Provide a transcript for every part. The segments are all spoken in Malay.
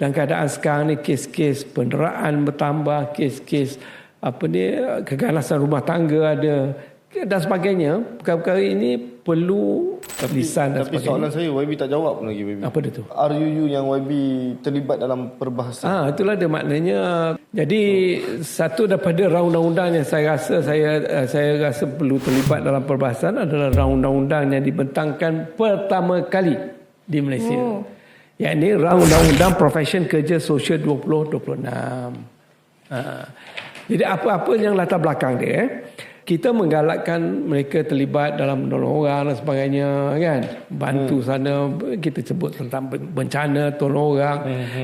Dan keadaan sekarang ni kes-kes penderaan bertambah, kes-kes keganasan rumah tangga ada dan sebagainya. Perkara-perkara ini perlu lisan dan tapi sebagainya. soalan saya YB tak jawab pun lagi YB. Apa dia tu? RUU yang YB terlibat dalam perbahasan. Itulah dia maknanya. Jadi satu daripada undang-undang yang saya rasa perlu terlibat dalam perbahasan adalah undang-undang yang dibentangkan pertama kali di Malaysia. Yakni undang-undang Profession Kerja Sosial 2026. Jadi apa-apa yang latar belakang dia, kita menggalakkan mereka terlibat dalam menolong orang dan sebagainya, kan, bantu sana. Kita sebut tentang bencana, tolong orang,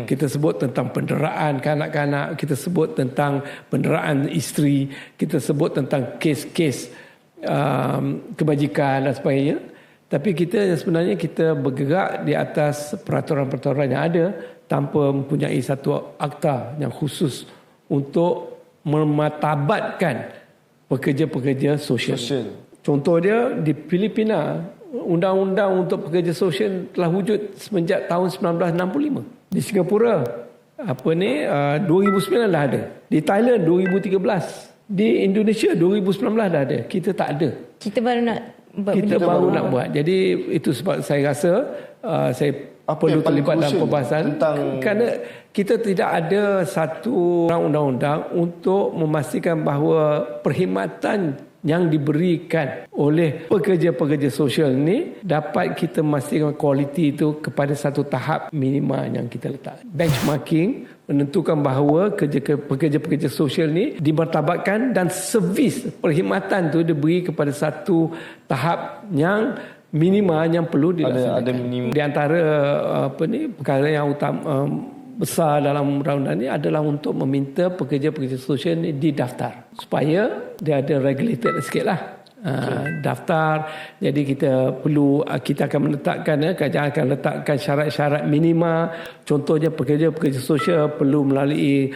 kita sebut tentang penderaan kanak-kanak, kita sebut tentang penderaan isteri, kita sebut tentang kes-kes kebajikan dan sebagainya. Tapi sebenarnya kita bergerak di atas peraturan-peraturan yang ada tanpa mempunyai satu akta yang khusus untuk mematabatkan pekerja-pekerja sosial. Contoh dia di Filipina, undang-undang untuk pekerja sosial telah wujud semenjak tahun 1965. Di Singapura 2009 dah ada. Di Thailand 2013. Di Indonesia 2019 dah ada. Kita tak ada. Kita baru nak buat. Jadi itu sebab saya rasa saya perlu terlibat dalam pembahasan kerana kita tidak ada satu undang-undang untuk memastikan bahawa perkhidmatan yang diberikan oleh pekerja-pekerja sosial ini dapat kita memastikan kualiti itu kepada satu tahap minima yang kita letak. Benchmarking menentukan bahawa pekerja-pekerja sosial ini dimartabatkan dan servis perkhidmatan itu diberi kepada satu tahap yang minima yang perlu dilaksanakan. Ada minimum. Di antara perkara yang utama besar dalam undang-undang ini adalah untuk meminta pekerja-pekerja sosial ini didaftar supaya dia ada regulated sikitlah. Daftar. Jadi kita akan menetapkan, kerajaan akan letakkan syarat-syarat minima. Contohnya pekerja-pekerja sosial perlu melalui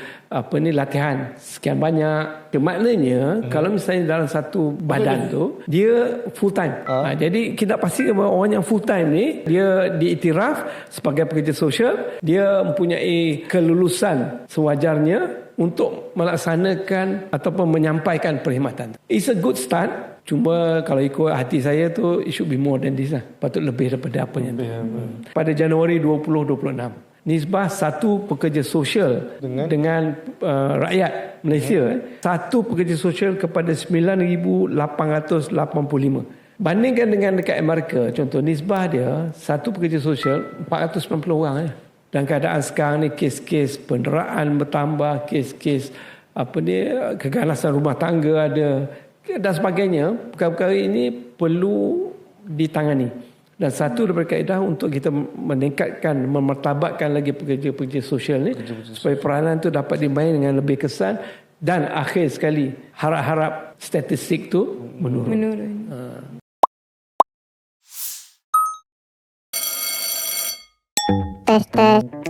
latihan sekian banyak. Maknanya kalau misalnya dalam satu badan tu dia full time. Jadi kita pastikan bahawa orang yang full time ni dia diiktiraf sebagai pekerja sosial, dia mempunyai kelulusan sewajarnya untuk melaksanakan ataupun menyampaikan perkhidmatan. It's a good start. Cuma kalau ikut hati saya tu, it should be more than this lah. Patut lebih daripada apa yang tu. Pada Januari 2026, nisbah satu pekerja sosial dengan rakyat Malaysia, satu pekerja sosial kepada 9,885. Bandingkan dengan dekat Amerika, contoh nisbah dia, satu pekerja sosial 490 orang. Dan keadaan sekarang ni kes-kes penderaan bertambah, kes-kes keganasan rumah tangga ada dan sebagainya. Perkara-perkara ini perlu ditangani. Dan satu daripada kaedah untuk kita meningkatkan, memartabatkan lagi pekerja-pekerja sosial ni supaya peranan itu dapat dimain dengan lebih kesan dan akhir sekali harap-harap statistik tu menurun. Test.